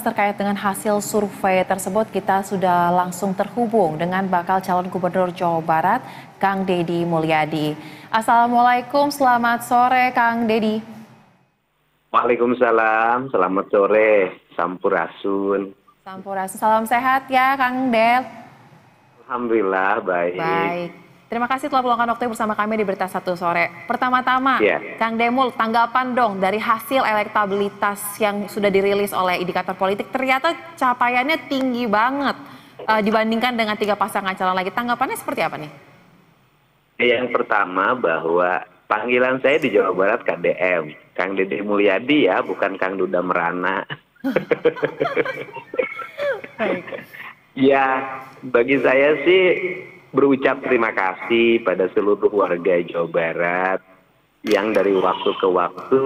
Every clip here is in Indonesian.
terkait dengan hasil survei tersebut, kita sudah langsung terhubung dengan bakal calon gubernur Jawa Barat, Kang Deddy Mulyadi. Assalamualaikum, selamat sore Kang Deddy. Waalaikumsalam, selamat sore, Sampurasun. Sampurasun, salam sehat ya Kang Del. Alhamdulillah baik. Baik. Terima kasih telah meluangkan waktu bersama kami di Berita Satu Sore. Pertama-tama, Kang Demul, tanggapan dong dari hasil elektabilitas yang sudah dirilis oleh indikator politik. Ternyata capaiannya tinggi banget dibandingkan dengan 3 pasangan calon lagi. Tanggapannya seperti apa nih? Yang pertama bahwa panggilan saya di Jawa Barat KDM, Kang Deddy Mulyadi ya, bukan Kang Duda Merana. Baik. Ya, bagi saya sih berucap terima kasih pada seluruh warga Jawa Barat yang dari waktu ke waktu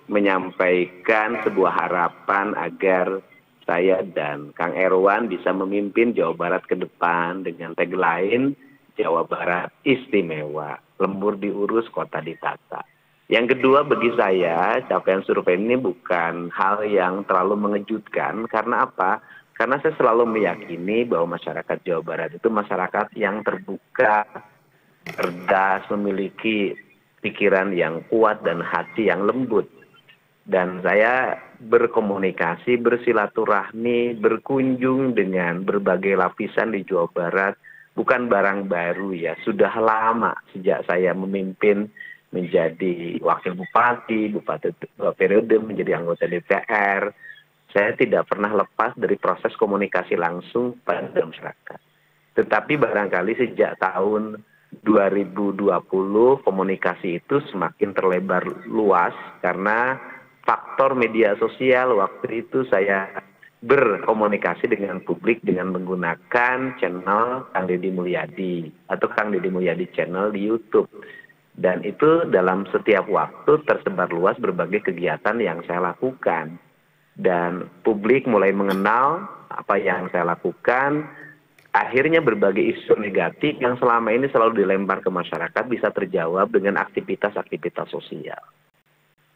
menyampaikan sebuah harapan agar saya dan Kang Erwan bisa memimpin Jawa Barat ke depan dengan tagline Jawa Barat Istimewa, lembur diurus, kota ditata. Yang kedua, bagi saya capaian survei ini bukan hal yang terlalu mengejutkan. Karena apa? Karena saya selalu meyakini bahwa masyarakat Jawa Barat itu masyarakat yang terbuka, cerdas, memiliki pikiran yang kuat dan hati yang lembut. Dan saya berkomunikasi, bersilaturahmi, berkunjung dengan berbagai lapisan di Jawa Barat. Bukan barang baru ya, sudah lama sejak saya memimpin menjadi wakil bupati 2 periode, menjadi anggota DPR. Saya tidak pernah lepas dari proses komunikasi langsung pada masyarakat. Tetapi barangkali sejak tahun 2020 komunikasi itu semakin terlebar luas karena faktor media sosial. Waktu itu saya berkomunikasi dengan publik dengan menggunakan channel Kang Deddy Mulyadi atau Kang Deddy Mulyadi channel di YouTube. Dan itu dalam setiap waktu tersebar luas berbagai kegiatan yang saya lakukan. Dan publik mulai mengenal apa yang saya lakukan. Akhirnya berbagai isu negatif yang selama ini selalu dilempar ke masyarakat bisa terjawab dengan aktivitas-aktivitas sosial.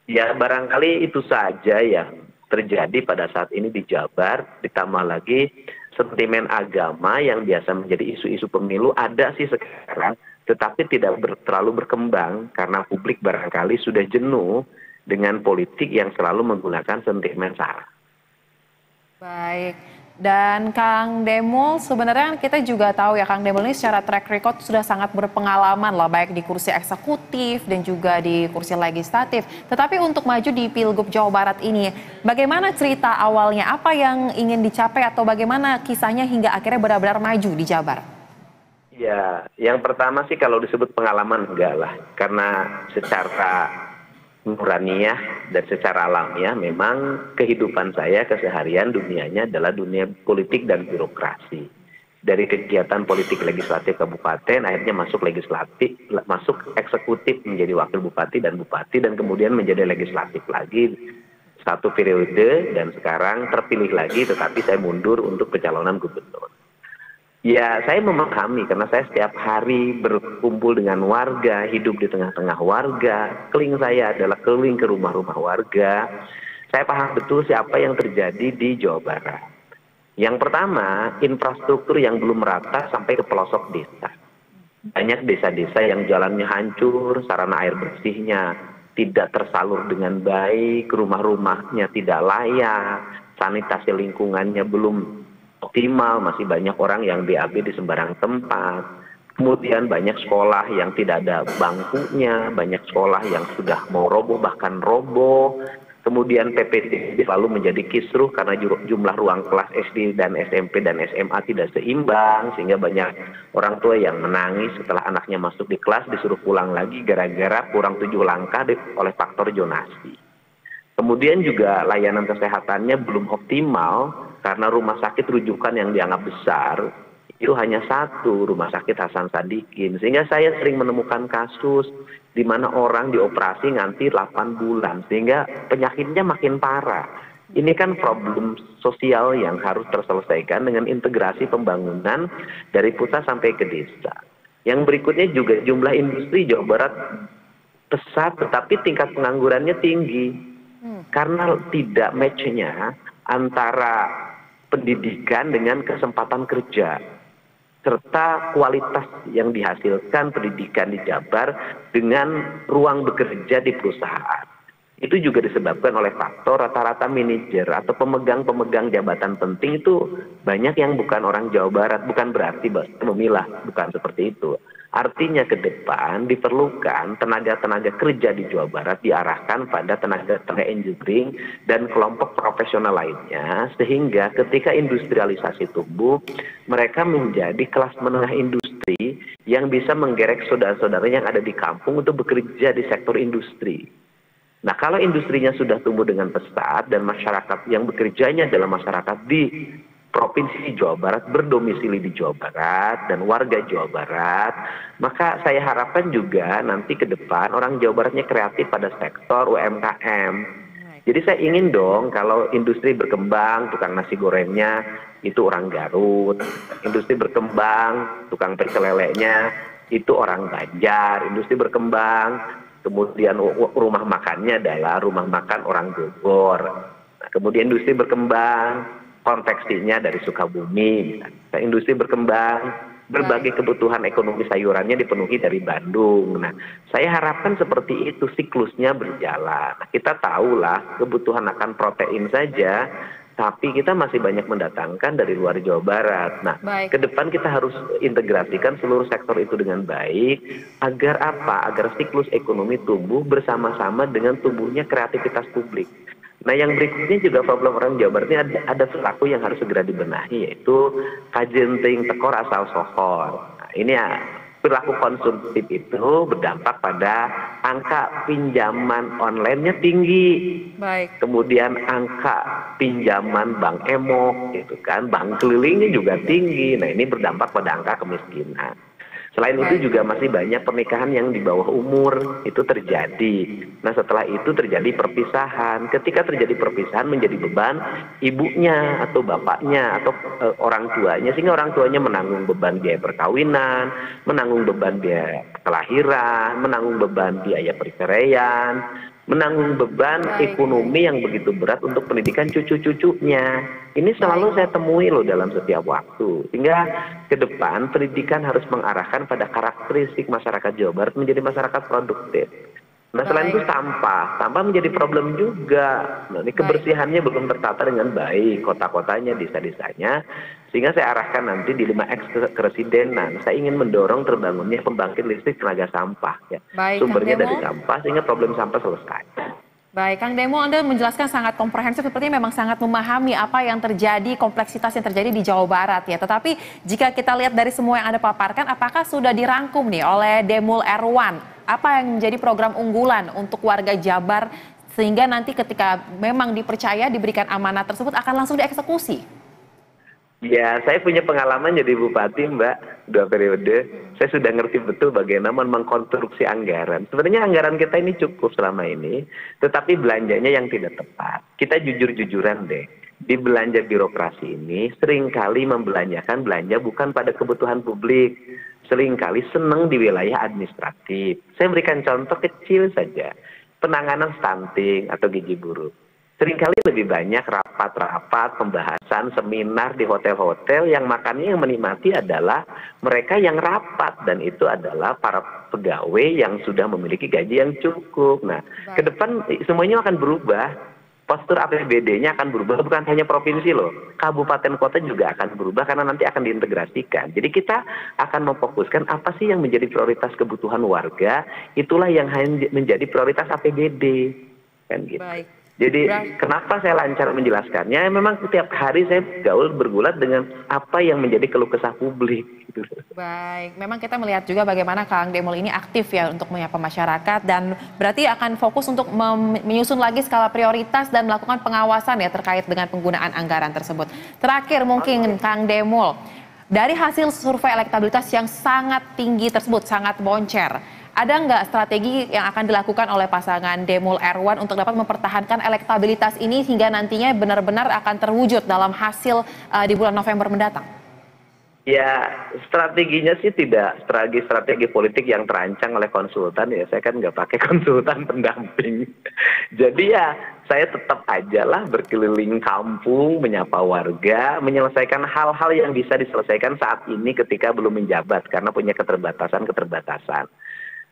Ya barangkali itu saja yang terjadi pada saat ini di Jabar. Ditambah lagi sentimen agama yang biasa menjadi isu-isu pemilu ada sih sekarang, tetapi tidak terlalu berkembang karena publik barangkali sudah jenuh dengan politik yang selalu menggunakan sentimen sara. Baik. Dan Kang Demul, sebenarnya kita juga tahu ya Kang Demul ini secara track record sudah sangat berpengalaman lah, baik di kursi eksekutif dan juga di kursi legislatif. Tetapi untuk maju di Pilgub Jawa Barat ini, bagaimana cerita awalnya? Apa yang ingin dicapai atau bagaimana kisahnya hingga akhirnya benar-benar maju di Jabar? Ya, yang pertama sih kalau disebut pengalaman enggak lah. Karena secara nuraniah dan secara alamiah memang kehidupan saya keseharian dunianya adalah dunia politik dan birokrasi. Dari kegiatan politik legislatif kabupaten akhirnya masuk legislatif, masuk eksekutif menjadi wakil bupati dan kemudian menjadi legislatif lagi 1 periode dan sekarang terpilih lagi tetapi saya mundur untuk pencalonan gubernur. Ya, saya memahami karena saya setiap hari berkumpul dengan warga, hidup di tengah-tengah warga. Keliling saya adalah keliling ke rumah-rumah warga. Saya paham betul siapa yang terjadi di Jawa Barat. Yang pertama, infrastruktur yang belum merata sampai ke pelosok desa. Banyak desa-desa yang jalannya hancur, sarana air bersihnya tidak tersalur dengan baik, rumah-rumahnya tidak layak, sanitasi lingkungannya belum optimal, masih banyak orang yang BAB di sembarang tempat. Kemudian banyak sekolah yang tidak ada bangkunya, banyak sekolah yang sudah mau roboh bahkan roboh. Kemudian PPDB selalu menjadi kisruh karena jumlah ruang kelas SD dan SMP dan SMA tidak seimbang sehingga banyak orang tua yang menangis setelah anaknya masuk di kelas disuruh pulang lagi gara-gara kurang 7 langkah oleh faktor zonasi. Kemudian juga layanan kesehatannya belum optimal karena rumah sakit rujukan yang dianggap besar itu hanya 1, Rumah Sakit Hasan Sadikin. Sehingga saya sering menemukan kasus di mana orang dioperasi nganti 8 bulan sehingga penyakitnya makin parah. Ini kan problem sosial yang harus terselesaikan dengan integrasi pembangunan dari pusat sampai ke desa. Yang berikutnya juga jumlah industri Jawa Barat pesat tetapi tingkat penganggurannya tinggi. Karena tidak match-nya antara pendidikan dengan kesempatan kerja, serta kualitas yang dihasilkan pendidikan di Jabar dengan ruang bekerja di perusahaan. Itu juga disebabkan oleh faktor rata-rata manajer atau pemegang jabatan penting itu banyak yang bukan orang Jawa Barat. Bukan berarti memilah, bukan seperti itu. Artinya ke depan diperlukan tenaga-tenaga kerja di Jawa Barat diarahkan pada tenaga-tenaga engineering dan kelompok profesional lainnya, sehingga ketika industrialisasi tumbuh, mereka menjadi kelas menengah industri yang bisa menggerek saudara-saudaranya yang ada di kampung untuk bekerja di sektor industri. Nah, kalau industrinya sudah tumbuh dengan pesat dan masyarakat yang bekerjanya adalah masyarakat di Provinsi Jawa Barat, berdomisili di Jawa Barat dan warga Jawa Barat, maka saya harapkan juga nanti ke depan orang Jawa Baratnya kreatif pada sektor UMKM. Jadi saya ingin dong kalau industri berkembang, tukang nasi gorengnya itu orang Garut, industri berkembang, tukang pecel lelenya itu orang Banjar, industri berkembang, kemudian rumah makannya adalah rumah makan orang Bogor. Nah, kemudian industri berkembang, konveksinya dari Sukabumi. Nah, industri berkembang, berbagai kebutuhan ekonomi sayurannya dipenuhi dari Bandung. Nah, saya harapkan seperti itu siklusnya berjalan. Nah, kita tahulah kebutuhan akan protein saja, tapi kita masih banyak mendatangkan dari luar Jawa Barat. Nah, ke depan kita harus integrasikan seluruh sektor itu dengan baik, agar apa? Agar siklus ekonomi tumbuh bersama-sama dengan tumbuhnya kreativitas publik. Nah, yang berikutnya juga problem orang Jawa Barat ini ada perilaku yang harus segera dibenahi, yaitu kajenting tekor asal sohor. Nah, ini ya, perilaku konsumtif itu berdampak pada angka pinjaman online-nya tinggi. Kemudian angka pinjaman bank emok, gitu kan, bank kelilingnya juga tinggi. Nah, ini berdampak pada angka kemiskinan. Selain itu juga masih banyak pernikahan yang di bawah umur itu terjadi. Nah, setelah itu terjadi perpisahan. Ketika terjadi perpisahan menjadi beban ibunya atau bapaknya atau orang tuanya, sehingga orang tuanya menanggung beban biaya perkawinan, menanggung beban biaya kelahiran, menanggung beban biaya perceraian, menanggung beban ekonomi yang begitu berat untuk pendidikan cucu-cucunya. Ini selalu saya temui loh dalam setiap waktu. Sehingga ke depan pendidikan harus mengarahkan pada karakteristik masyarakat Jawa Barat menjadi masyarakat produktif. Nah, selain itu sampah menjadi problem juga. Nah, ini kebersihannya belum tertata dengan baik, kota-kotanya, desa-desanya. Sehingga saya arahkan nanti di 5X Keresidenan, saya ingin mendorong terbangunnya pembangkit listrik tenaga sampah. Ya. Sumbernya dari sampah, sehingga problem sampah selesai. Baik, Kang Demo, Anda menjelaskan sangat komprehensif, sepertinya memang sangat memahami apa yang terjadi, kompleksitas yang terjadi di Jawa Barat ya. Tetapi jika kita lihat dari semua yang Anda paparkan, apakah sudah dirangkum nih oleh Demul Erwan? Apa yang menjadi program unggulan untuk warga Jabar, sehingga nanti ketika memang dipercaya, diberikan amanat tersebut akan langsung dieksekusi? Ya, saya punya pengalaman jadi bupati, Mbak, 2 periode. Saya sudah ngerti betul bagaimana mengkonstruksi anggaran. Sebenarnya anggaran kita ini cukup selama ini, tetapi belanjanya yang tidak tepat. Kita jujur-jujuran deh. Di belanja birokrasi ini seringkali membelanjakan belanja bukan pada kebutuhan publik. Seringkali senang di wilayah administratif. Saya berikan contoh kecil saja. Penanganan stunting atau gizi buruk. Seringkali lebih banyak rapat-rapat, pembahasan, seminar di hotel-hotel yang makannya yang menikmati adalah mereka yang rapat, dan itu adalah para pegawai yang sudah memiliki gaji yang cukup. Nah, ke depan semuanya akan berubah. Postur APBD-nya akan berubah, bukan hanya provinsi loh. Kabupaten kota juga akan berubah karena nanti akan diintegrasikan. Jadi kita akan memfokuskan apa sih yang menjadi prioritas kebutuhan warga, itulah yang menjadi prioritas APBD. Kan gitu. Jadi kenapa saya lancar menjelaskannya? Memang setiap hari saya bergulat dengan apa yang menjadi keluh kesah publik. Baik, memang kita melihat juga bagaimana Kang Demul ini aktif ya untuk menyapa masyarakat, dan berarti akan fokus untuk menyusun lagi skala prioritas dan melakukan pengawasan ya terkait dengan penggunaan anggaran tersebut. Terakhir mungkin Kang Demul, dari hasil survei elektabilitas yang sangat tinggi tersebut, sangat boncer, ada nggak strategi yang akan dilakukan oleh pasangan Demul Erwan untuk dapat mempertahankan elektabilitas ini hingga nantinya benar-benar akan terwujud dalam hasil di bulan November mendatang? Ya, strateginya sih tidak strategi politik yang terancang oleh konsultan ya. Saya kan nggak pakai konsultan pendamping. Jadi ya saya tetap aja lah berkeliling kampung, menyapa warga, menyelesaikan hal-hal yang bisa diselesaikan saat ini ketika belum menjabat karena punya keterbatasan.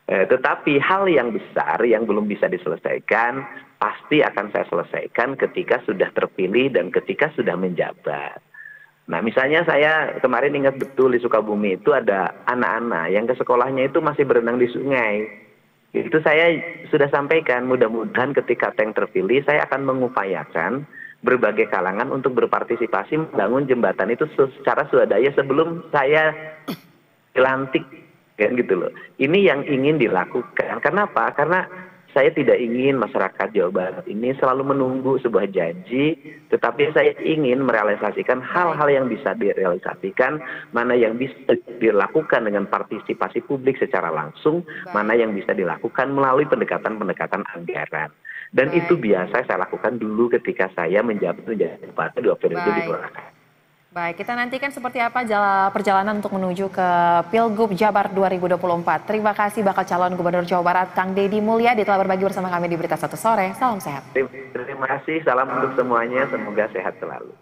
Tetapi hal yang besar yang belum bisa diselesaikan pasti akan saya selesaikan ketika sudah terpilih dan ketika sudah menjabat. Nah, misalnya saya kemarin ingat betul di Sukabumi itu ada anak-anak yang ke sekolahnya itu masih berenang di sungai. Itu saya sudah sampaikan, mudah-mudahan ketika Tank terpilih, saya akan mengupayakan berbagai kalangan untuk berpartisipasi membangun jembatan itu secara swadaya sebelum saya dilantik, kan gitu loh. Ini yang ingin dilakukan. Kenapa? Karena saya tidak ingin masyarakat Jawa Barat ini selalu menunggu sebuah janji, tetapi saya ingin merealisasikan hal-hal yang bisa direalisasikan, mana yang bisa dilakukan dengan partisipasi publik secara langsung, mana yang bisa dilakukan melalui pendekatan-pendekatan anggaran. Dan itu biasa saya lakukan dulu ketika saya menjabat menjadi bupati 2 periode di Purwakarta. Baik, kita nantikan seperti apa perjalanan untuk menuju ke Pilgub Jabar 2024. Terima kasih bakal calon Gubernur Jawa Barat, Kang Deddy Mulyadi telah berbagi bersama kami di Berita Satu Sore. Salam sehat. Terima kasih, salam untuk semuanya, semoga sehat selalu.